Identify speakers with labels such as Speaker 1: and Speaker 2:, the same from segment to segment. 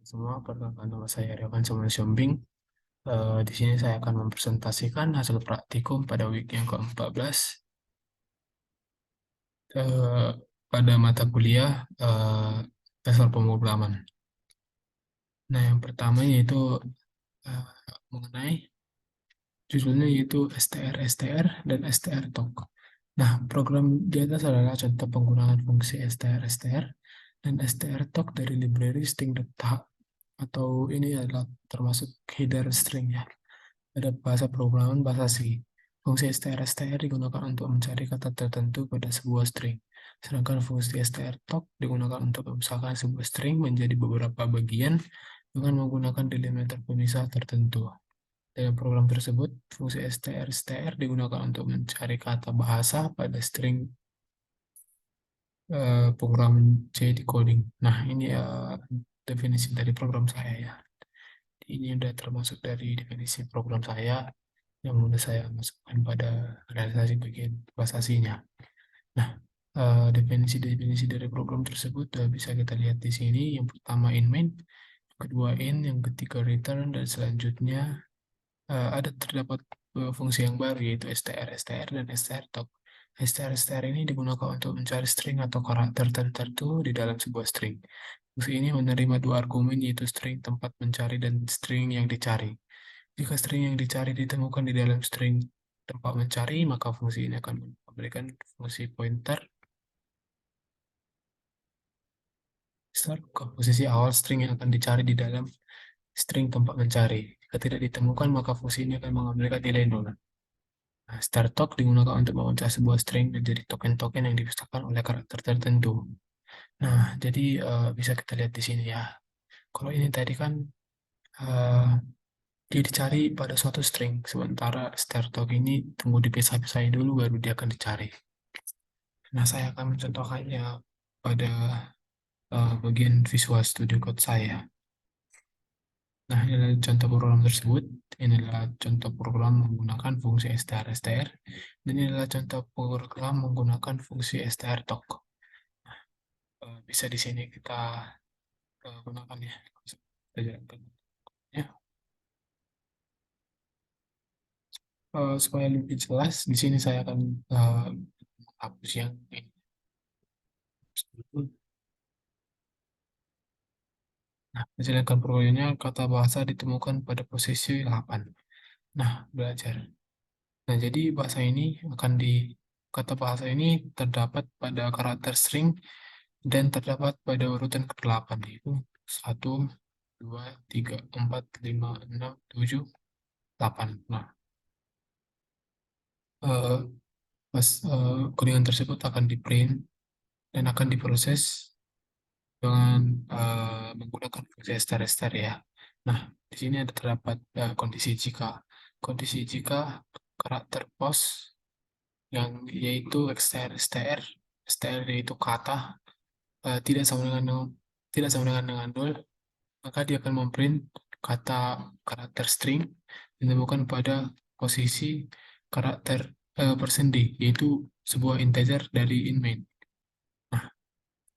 Speaker 1: Semua, perkenalkan nama saya Revan Siombing. Di sini saya akan mempresentasikan hasil praktikum pada week yang ke-14 eh, pada mata kuliah dasar pemrograman. Nah, yang pertama yaitu eh, mengenai judulnya yaitu STR, STR, dan STR Talk. Nah, program di atas adalah contoh penggunaan fungsi STR, STR, dan STR Talk dari library string.h atau ini adalah termasuk header string ya. Pada bahasa pemrograman bahasa C, fungsi str digunakan untuk mencari kata tertentu pada sebuah string. Sedangkan fungsi strtalk digunakan untuk memisahkan sebuah string menjadi beberapa bagian dengan menggunakan delimiter pemisah tertentu. Dalam program tersebut, fungsi str digunakan untuk mencari kata bahasa pada string program C decoding. Nah, ini definisi dari program saya ya. Ini udah termasuk dari definisi program saya yang udah saya masukkan pada realisasi bagian basasinya. Nah, definisi-definisi dari program tersebut bisa kita lihat di sini. Yang pertama in main, yang kedua in, yang ketiga return, dan selanjutnya ada terdapat fungsi yang baru yaitu str, str, dan str talk. Str, str ini digunakan untuk mencari string atau karakter tertentu di dalam sebuah string. Fungsi ini menerima dua argumen yaitu string tempat mencari dan string yang dicari. Jika string yang dicari ditemukan di dalam string tempat mencari, maka fungsi ini akan memberikan fungsi pointer start ke posisi awal string yang akan dicari di dalam string tempat mencari. Jika tidak ditemukan, maka fungsi ini akan mengambilkan nilai 0. Nah, start talk digunakan untuk memecah sebuah string menjadi token-token yang dipisahkan oleh karakter tertentu. Nah, jadi bisa kita lihat di sini ya. Kalau ini tadi kan eh, dia dicari pada suatu string, sementara start talk ini tunggu dipisah-pisahin dulu baru dia akan dicari. Nah, saya akan mencontohkannya pada bagian Visual Studio Code saya. Nah, ini adalah contoh program tersebut. Ini adalah contoh program menggunakan fungsi str, str. Dan ini adalah contoh program menggunakan fungsi str talk. Bisa di sini kita gunakan ya. Kita jalankan. Ya. Supaya lebih jelas, di sini saya akan hapus yang ini. Nah, menjalankan programnya, kata bahasa ditemukan pada posisi 8. Nah, belajar. Nah, jadi bahasa ini akan di kata bahasa ini terdapat pada karakter string dan terdapat pada urutan ke-8 yaitu 1, 2, 3, 4, 5, 6, 7, 8. Nah, eh, codingan tersebut akan di print dan akan diproses dengan menggunakan fungsi star ya. Nah, di sini ada terdapat kondisi jika. Kondisi jika karakter post yang yaitu str, str yaitu kata tidak sama dengan nol, maka dia akan memprint kata karakter string ditemukan pada posisi karakter persen d, yaitu sebuah integer dari in main.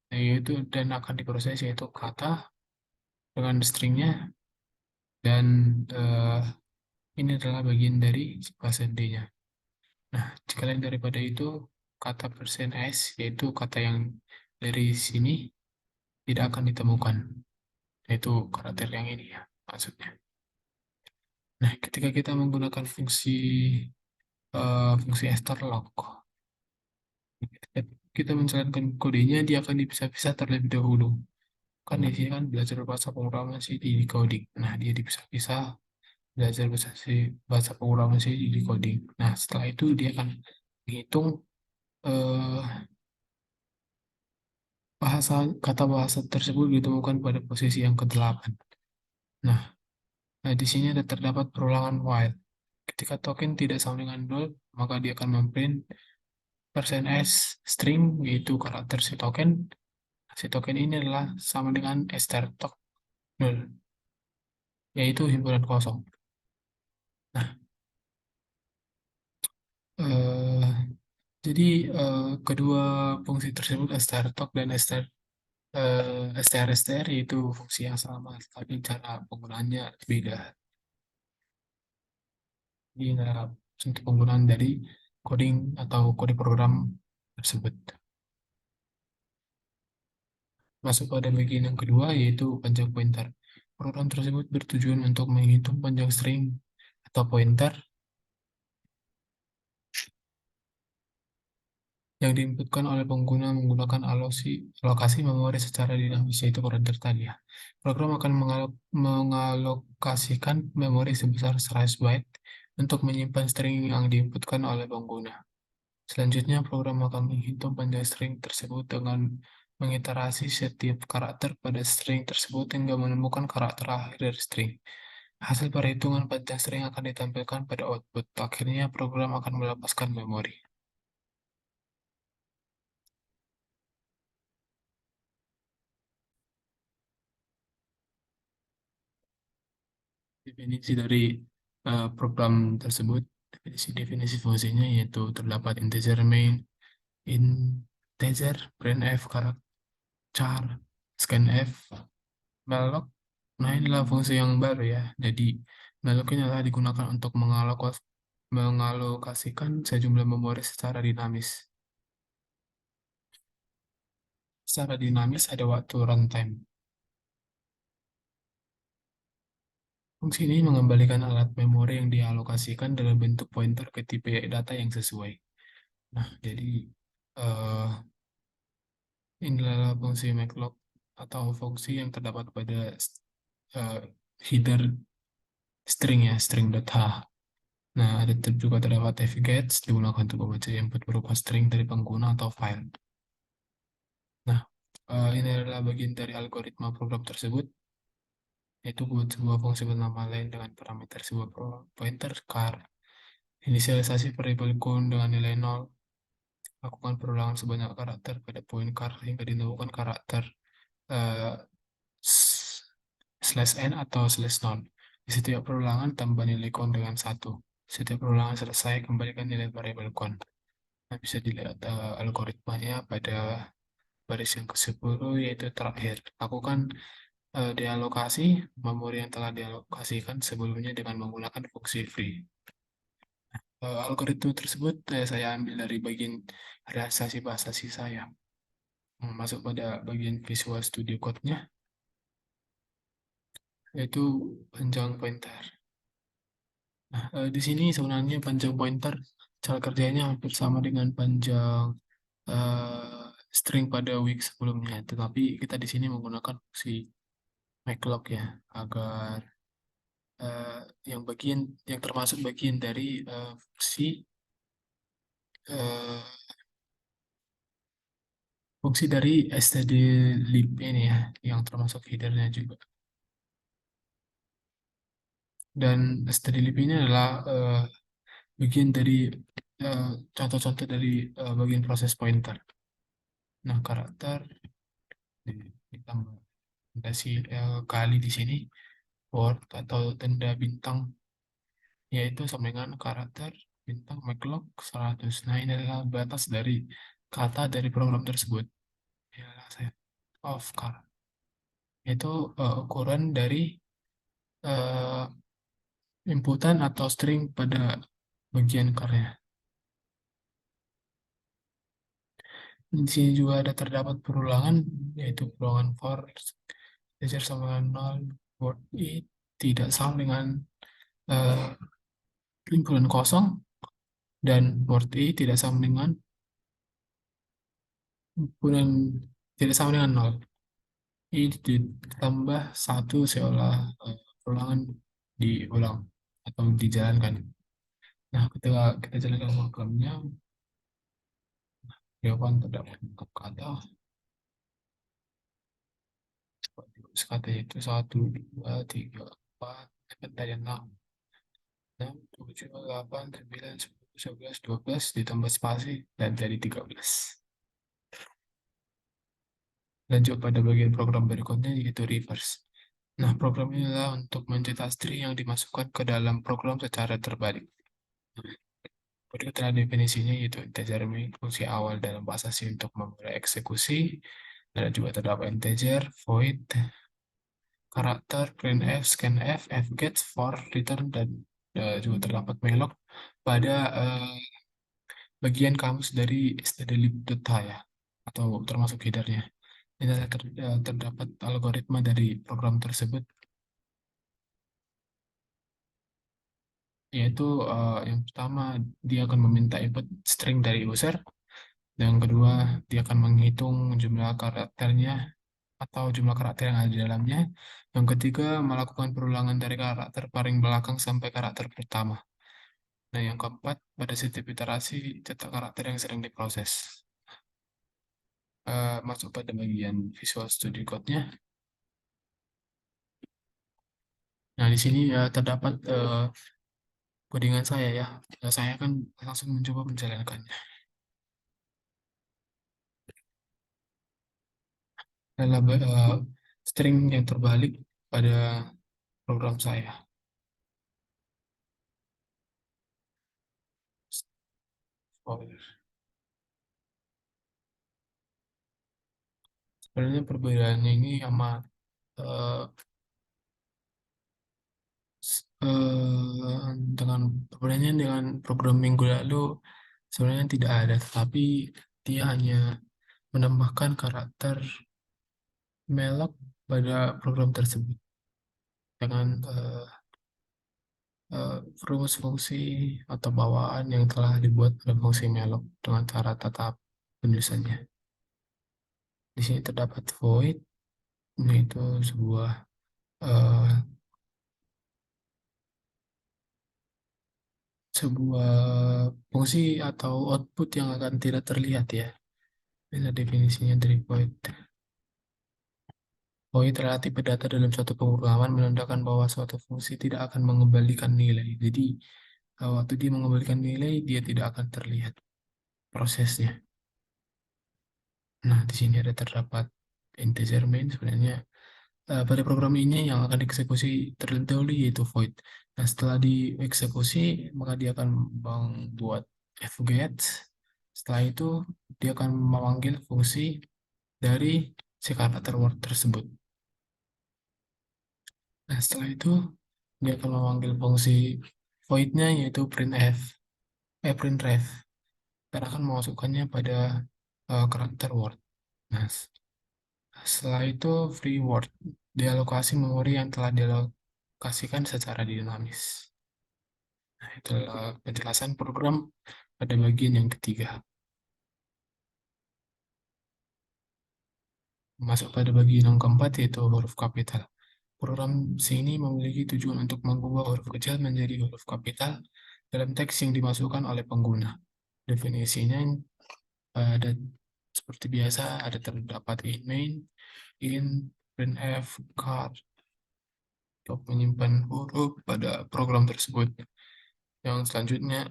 Speaker 1: Nah, yaitu dan akan diproses yaitu kata dengan stringnya dan eh, ini adalah bagian dari persen d-nya. Nah, jika lain daripada itu kata persen s yaitu kata yang dari sini tidak akan ditemukan, yaitu karakter yang ini ya maksudnya. Nah, ketika kita menggunakan fungsi strlock, ketika kita menjalankan kodenya, dia akan dipisah-pisah terlebih dahulu. Kan di sini kan belajar bahasa pemrograman sih di decoding. Nah, dia dipisah-pisah, belajar bahasa pemrograman sih di decoding. Nah, setelah itu dia akan menghitung eh, bahasa kata bahasa tersebut ditemukan pada posisi yang ke-8. Nah, di sini ada terdapat perulangan while. Ketika token tidak sama dengan 0, maka dia akan memprint persen %s string yaitu karakter si token. Si token ini adalah sama dengan str tok 0, yaitu himpunan kosong. Nah, eh, jadi kedua fungsi tersebut str tok dan str str itu fungsi yang sama, tapi cara penggunaannya beda. Ini adalah untuk penggunaan dari coding atau kode program tersebut. Masuk pada bagian yang kedua, yaitu panjang pointer. Program tersebut bertujuan untuk menghitung panjang string atau pointer yang diinputkan oleh pengguna menggunakan alokasi memori secara dinamis, yaitu pointer tadi ya. Program akan mengalokasikan memori sebesar 100 byte untuk menyimpan string yang diinputkan oleh pengguna. Selanjutnya, program akan menghitung panjang string tersebut dengan mengiterasi setiap karakter pada string tersebut hingga menemukan karakter akhir dari string. Hasil perhitungan panjang string akan ditampilkan pada output. Akhirnya, program akan melepaskan memori. Definisi dari program tersebut, definisi fungsinya yaitu terdapat integer main, integer, printf, char, scanf, malloc. Nah, inilah fungsi yang baru ya. Jadi, malloc ini adalah digunakan untuk mengalokasikan sejumlah memori secara dinamis. Secara dinamis ada waktu runtime. Fungsi ini mengembalikan alat memori yang dialokasikan dalam bentuk pointer ke tipe data yang sesuai. Nah, jadi eh, ini adalah fungsi maclock atau fungsi yang terdapat pada eh, header string ya, string.h. Nah, ada juga terdapat fgets digunakan untuk membaca input berupa string dari pengguna atau file. Nah, ini adalah bagian dari algoritma program tersebut, yaitu buat sebuah fungsi bernama lain dengan parameter sebuah pointer char. Inisialisasi variabel count dengan nilai 0. Lakukan perulangan sebanyak karakter pada poin char hingga ditemukan karakter eh, slash n atau slash nol. Di setiap perulangan tambah nilai count dengan 1. Setiap perulangan selesai, kembalikan nilai variabel count. Nah, bisa dilihat algoritmanya pada baris yang ke-10, yaitu terakhir. Lakukan dialokasi memori yang telah dialokasikan sebelumnya dengan menggunakan fungsi free. Algoritma tersebut saya ambil dari bagian realisasi bahasa C saya. Masuk pada bagian Visual Studio Code-nya, yaitu panjang pointer. Nah, di sini sebenarnya panjang pointer cara kerjanya hampir sama dengan panjang string pada week sebelumnya, tetapi kita di sini menggunakan fungsi maclock ya, agar eh, yang termasuk bagian dari eh, fungsi dari stdlib ini ya, yang termasuk headernya juga. Dan stdlib ini adalah bagian dari contoh-contoh dari bagian proses pointer. Nah, karakter ditambah dasi kali di sini word atau tanda bintang, yaitu sama dengan karakter bintang maclock 100. Nah, ini adalah batas dari kata dari program tersebut. Ini adalah set of char, yaitu ukuran dari eh, inputan atau string pada bagian karya. Di sini juga ada terdapat perulangan, yaitu perulangan for integer sama dengan 0, word i tidak sama dengan eh, himpunan kosong, dan word i tidak sama dengan himpunan tidak sama dengan 0. I ditambah 1 seolah perulangan diulang atau dijalankan. Nah, ketika kita jalankan programnya, jawaban terdapat kata kata itu 1, 2, 3, 4, dapat dari 6, 7, 8, 9, 10, 11, 12, ditambah spasi, dan dari 13. Lanjut pada bagian program berikutnya, yaitu reverse. Nah, program ini adalah untuk mencetak string yang dimasukkan ke dalam program secara terbalik. Berikut adalah definisinya, yaitu integer main, fungsi awal dalam bahasa C untuk memulai eksekusi, Ada juga terdapat integer, void, karakter, printf, scanf, fget, for, return, dan juga terdapat malloc pada bagian kamus dari stdlib.h ya, atau termasuk headernya. Ini terdapat algoritma dari program tersebut, yaitu yang pertama dia akan meminta input string dari user, yang kedua dia akan menghitung jumlah karakternya atau jumlah karakter yang ada di dalamnya, yang ketiga melakukan perulangan dari karakter paling belakang sampai karakter pertama. Nah, yang keempat, pada setiap iterasi cetak karakter yang sedang diproses. Masuk pada bagian Visual Studio Code-nya. Nah, di sini terdapat codingan saya ya. Nah, saya akan langsung mencoba menjalankannya. Adalah string yang terbalik pada program saya. Oh, sebenarnya perbedaannya ini sama eh, dengan perbedaannya dengan program minggu lalu sebenarnya tidak ada, tetapi dia hanya menambahkan karakter malloc pada program tersebut dengan rumus fungsi atau bawaan yang telah dibuat pada fungsi malloc dengan cara tata penulisannya. Di sini terdapat void, yaitu sebuah eh, sebuah fungsi atau output yang akan tidak terlihat ya. Ini definisinya dari void. Void relatif data dalam suatu pemrograman menandakan bahwa suatu fungsi tidak akan mengembalikan nilai. Jadi waktu dia mengembalikan nilai, dia tidak akan terlihat prosesnya. Nah, di sini ada terdapat integer main sebenarnya. Pada program ini yang akan dieksekusi terlebih dahulu yaitu void. Nah, setelah dieksekusi, maka dia akan membuat fget. Setelah itu, dia akan memanggil fungsi dari si karakter word tersebut. Nah, setelah itu, dia akan memanggil fungsi void-nya yaitu printf, dan akan memasukkannya pada karakter word. Nah, setelah itu free word, dialokasi memori yang telah dialokasikan secara dinamis. Nah, itulah penjelasan program pada bagian yang ketiga. Masuk pada bagian yang keempat yaitu huruf kapital. Program sini memiliki tujuan untuk mengubah huruf kecil menjadi huruf kapital dalam teks yang dimasukkan oleh pengguna. Definisinya ada seperti biasa, ada terdapat in main, in, printf, char, untuk menyimpan huruf pada program tersebut. Yang selanjutnya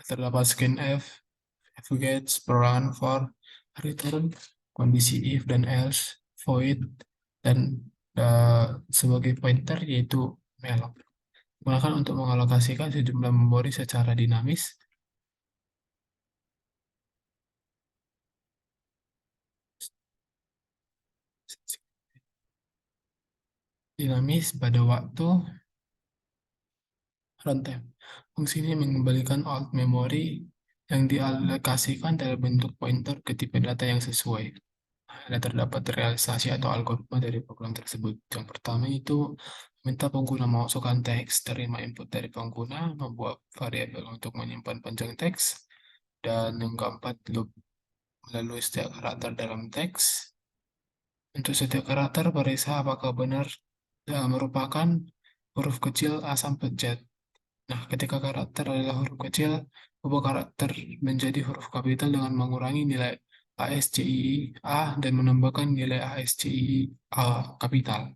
Speaker 1: terdapat scanf, fget, peran, for, return, kondisi if dan else, void, dan sebagai pointer yaitu malloc. Gunakan untuk mengalokasikan sejumlah memori secara dinamis pada waktu runtime. Fungsi ini mengembalikan alt memori yang dialokasikan dalam bentuk pointer ke tipe data yang sesuai. Ada terdapat realisasi atau algoritma dari program tersebut. Yang pertama itu minta pengguna memasukkan teks, terima input dari pengguna, membuat variabel untuk menyimpan panjang teks, dan yang keempat loop melalui setiap karakter dalam teks. Untuk setiap karakter periksa apakah benar merupakan huruf kecil A sampai Z. Nah, ketika karakter adalah huruf kecil, ubah karakter menjadi huruf kapital dengan mengurangi nilai ASCII A dan menambahkan nilai ASCII A kapital.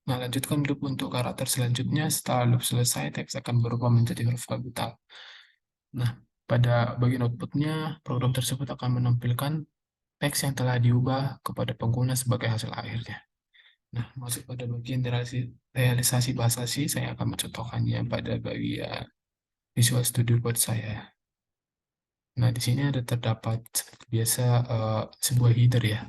Speaker 1: Nah, lanjutkan loop untuk karakter selanjutnya. Setelah loop selesai, teks akan berubah menjadi huruf kapital. Nah, pada bagian outputnya, program tersebut akan menampilkan teks yang telah diubah kepada pengguna sebagai hasil akhirnya. Nah, masuk pada bagian realisasi bahasa C, saya akan mencontohkannya pada bagian Visual Studio Code saya. Nah, di sini ada terdapat seperti biasa sebuah header ya.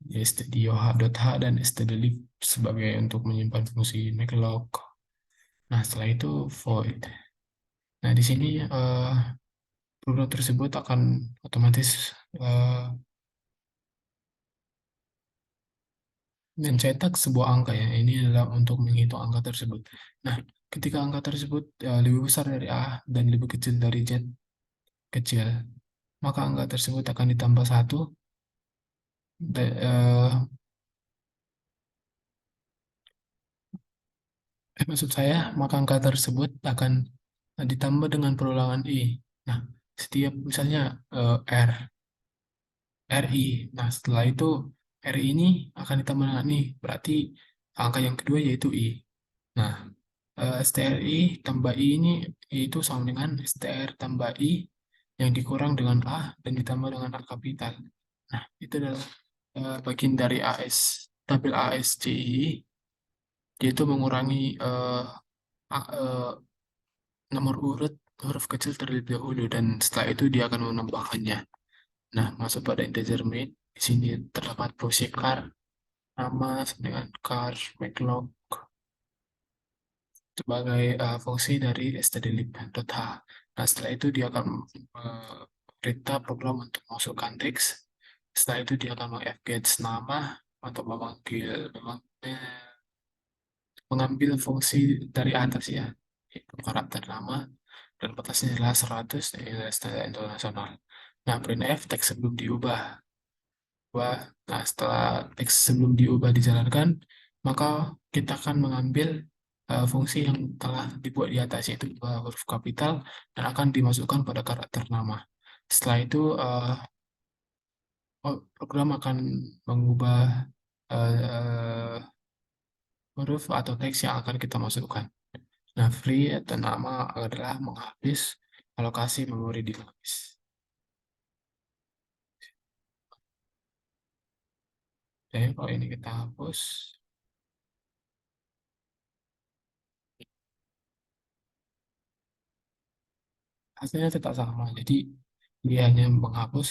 Speaker 1: ya stdio.h dan stdlib sebagai untuk menyimpan fungsi maclog. Nah, setelah itu void. Nah, di sini program tersebut akan otomatis eh, mencetak sebuah angka ya. Ini adalah untuk menghitung angka tersebut. Nah, ketika angka tersebut lebih besar dari A dan lebih kecil dari Z kecil, maka angka tersebut akan ditambah satu. Maksud saya, maka angka tersebut akan ditambah dengan perulangan I. Nah, setiap misalnya R, RI. Nah, setelah itu RI ini akan ditambah dengan I. Berarti angka yang kedua yaitu I. Nah, STRI tambah I ini itu sama dengan STR tambah I yang dikurang dengan A dan ditambah dengan A kapital. Nah, itu adalah bagian dari AS, tabel ASCII, yaitu mengurangi nomor urut huruf kecil terlebih dahulu dan setelah itu dia akan menambahkannya. Nah, masuk pada integer main. Di sini terdapat posisi char, nama dengan char, maclog sebagai fungsi dari stdlib.h. Nah, setelah itu dia akan perintah program untuk masukkan teks. Setelah itu dia akan meng-fetch nama untuk mengambil fungsi dari atas ya, yaitu karakter nama dan batasnya adalah 100 dan ini adalah standar internasional. Nah, printf teks sebelum diubah. Nah, setelah teks sebelum diubah dijalankan, maka kita akan mengambil fungsi yang telah dibuat di atas, yaitu huruf kapital, dan akan dimasukkan pada karakter nama. Setelah itu, program akan mengubah uh, huruf atau teks yang akan kita masukkan. Nah, free atau nama adalah menghabis alokasi memori dinamis. Oke, kalau ini kita hapus, hasilnya tetap sama. Jadi, dia hanya menghapus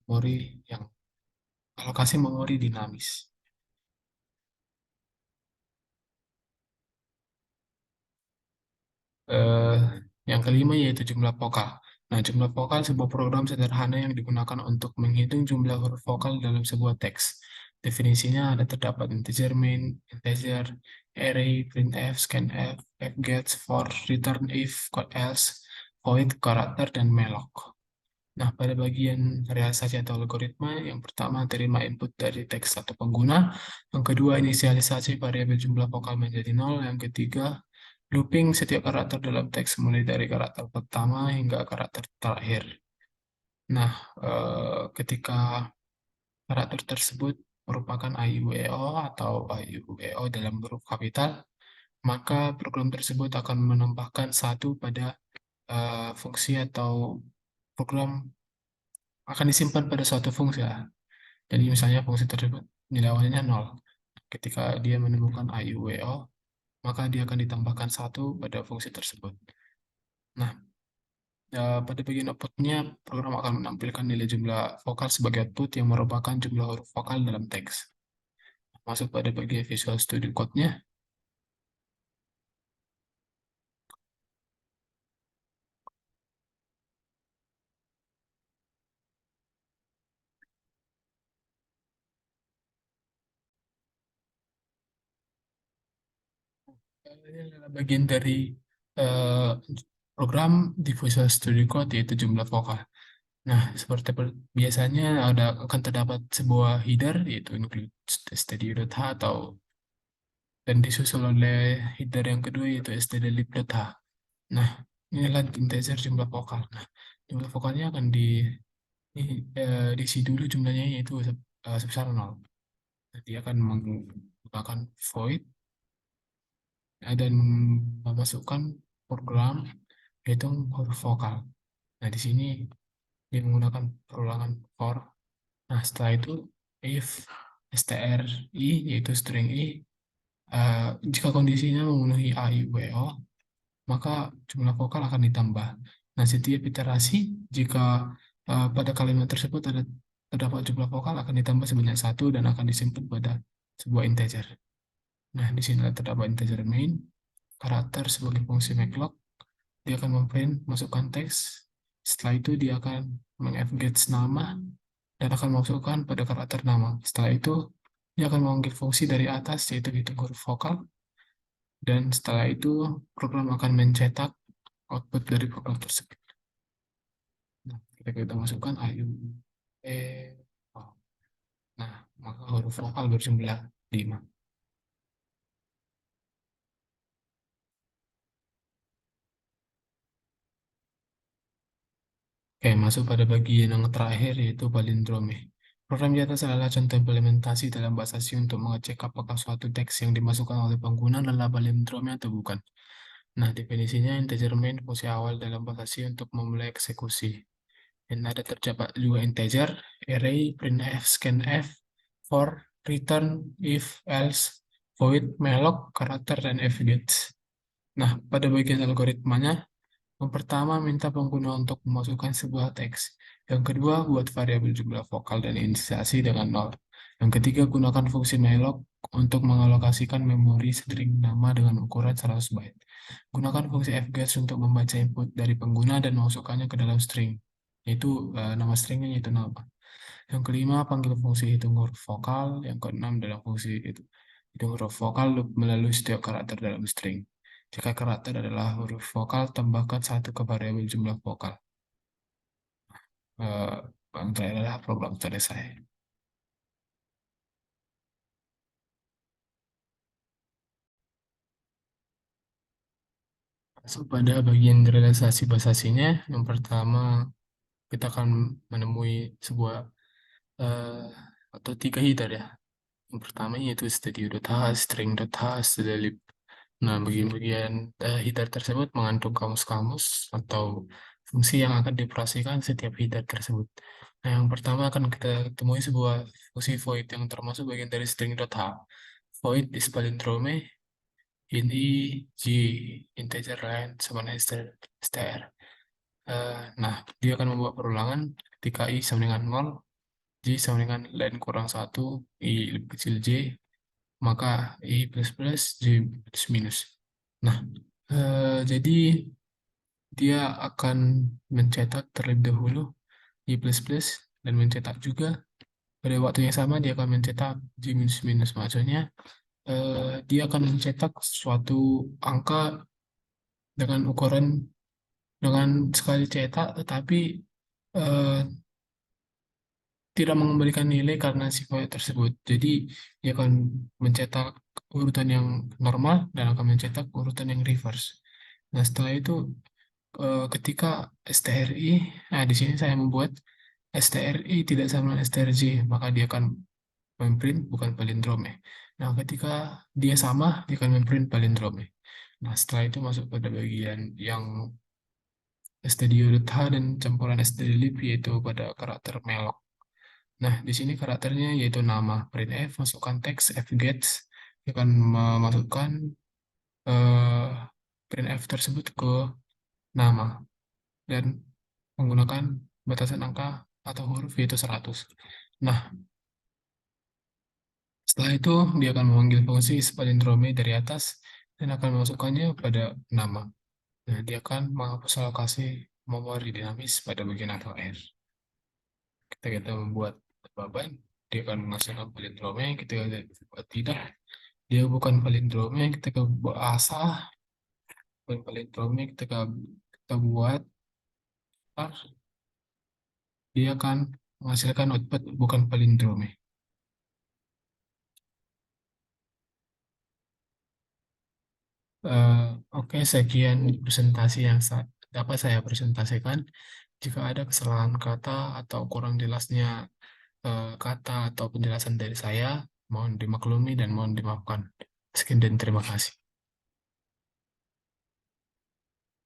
Speaker 1: memori yang alokasi memori dinamis. Eh, yang kelima yaitu jumlah vokal. Nah, jumlah vokal sebuah program sederhana yang digunakan untuk menghitung jumlah huruf vokal dalam sebuah teks. Definisinya ada terdapat integer main, integer, array, printf, scanf, fgets, for, return if, code else, void, karakter, dan malloc. Nah, pada bagian realisasi atau algoritma, yang pertama terima input dari teks satu pengguna, yang kedua inisialisasi variabel jumlah vokal menjadi nol, yang ketiga looping setiap karakter dalam teks mulai dari karakter pertama hingga karakter terakhir. Nah, ketika karakter tersebut merupakan IUEO atau IUEO dalam huruf kapital, maka program tersebut akan menambahkan satu pada fungsi atau program akan disimpan pada suatu fungsi ya. Jadi misalnya fungsi tersebut nilai awalnya 0. Ketika dia menemukan IUEO, maka dia akan ditambahkan satu pada fungsi tersebut. Nah, pada bagian outputnya, program akan menampilkan nilai jumlah vokal sebagai output yang merupakan jumlah huruf vokal dalam teks. Masuk pada bagian Visual Studio Code-nya. Ini adalah bagian dari eh, program di Visual Studio Code, yaitu jumlah vokal. Nah, seperti biasanya akan terdapat sebuah header, yaitu include stdio.h atau dan disusul oleh header yang kedua yaitu stdlib.h. Nah, inilah integer jumlah vokal. Nah, jumlah vokalnya akan di, diisi dulu jumlahnya yaitu sebesar 0. Nanti akan menggunakan void dan memasukkan program hitung huruf vokal. Nah, di sini dia menggunakan perulangan for. Nah, setelah itu if stri yaitu string i jika kondisinya memenuhi a, i, u, e, o, maka jumlah vokal akan ditambah. Nah, setiap iterasi jika pada kalimat tersebut ada terdapat jumlah vokal akan ditambah sebanyak satu dan akan disimpan pada sebuah integer. Nah, di sini terdapat integer main, karakter sebagai fungsi maclock, dia akan memprint masukkan teks, setelah itu dia akan mengfgetch nama dan akan memasukkan pada karakter nama. Setelah itu dia akan memanggil fungsi dari atas yaitu hitung huruf vokal, dan setelah itu program akan mencetak output dari vokal tersebut. Nah, ketika kita masukkan ayu, oh. Nah, maka huruf vokal berjumlah 5. Oke, masuk pada bagian yang terakhir yaitu palindrome. Program di atas adalah contoh implementasi dalam bahasa C untuk mengecek apakah suatu teks yang dimasukkan oleh pengguna adalah palindrome atau bukan. Nah, definisinya integer main fungsi awal dalam bahasa C untuk memulai eksekusi. Dan ada terdapat dua integer, array, printf, scanf, for, return, if, else, void, malloc, karakter, dan fget. Nah, pada bagian algoritmanya, yang pertama, minta pengguna untuk memasukkan sebuah teks. Yang kedua, buat variabel jumlah vokal dan inisialisasi dengan nol. Yang ketiga, gunakan fungsi malloc untuk mengalokasikan memori string nama dengan ukuran 100 byte. Gunakan fungsi fget untuk membaca input dari pengguna dan memasukkannya ke dalam string, yaitu nama stringnya yaitu nama. Yang kelima, panggil fungsi hitung huruf vokal. Yang keenam, dalam fungsi itu hitung huruf vokal loop melalui setiap karakter dalam string. Jika karakter adalah huruf vokal, tambahkan satu ke variabel jumlah vokal. Eh, Yang terakhir adalah program selesai. Masuk pada bagian realisasi bahasa C-nya, yang pertama kita akan menemui sebuah eh, atau tiga header ya. Yang pertama yaitu studio.h, string.h, stdlib. Nah, bagian-bagian header tersebut mengandung kamus-kamus atau fungsi yang akan dioperasikan setiap header tersebut. Nah, yang pertama akan kita temui sebuah fungsi void yang termasuk bagian dari string.h. Void is palindrome in I, J, integer line, sama str. Nah, dia akan membuat perulangan ketika I sama dengan 0, J sama dengan line kurang 1, I lebih kecil J, maka I plus plus, J plus minus. Nah, jadi dia akan mencetak terlebih dahulu I plus plus dan mencetak juga pada waktu yang sama dia akan mencetak J minus minus. Maksudnya dia akan mencetak suatu angka dengan ukuran dengan sekali cetak tetapi eh, tidak mengembalikan nilai karena si file tersebut. Jadi dia akan mencetak urutan yang normal dan akan mencetak urutan yang reverse. Nah, setelah itu ketika STRI, nah di sini saya membuat STRI tidak sama dengan STRJ, maka dia akan memprint bukan palindrome. Nah, ketika dia sama, dia akan memprint palindrome. Nah, setelah itu masuk pada bagian yang stdio.h dan campuran stdlib yaitu pada karakter malloc. Nah, di sini karakternya yaitu nama. Printf, masukkan teks, fget, dia akan memasukkan eh, printf tersebut ke nama dan menggunakan batasan angka atau huruf yaitu 100. Nah, setelah itu dia akan memanggil fungsi palindrome dari atas dan akan memasukkannya pada nama. Nah, dia akan menghapus alokasi memori dinamis pada bagian akhir. Kita membuat beban, dia akan menghasilkan palindrome. Ketika kita buat tidak, dia bukan palindrome. Ketika buat asah, bukan palindrome. Ketika kita buat dia akan menghasilkan output bukan palindrome. Eh, Oke, sekian presentasi yang dapat saya presentasikan. Jika ada kesalahan kata atau kurang jelasnya kata atau penjelasan dari saya, mohon dimaklumi dan mohon dimaafkan. Sekian dan terima kasih.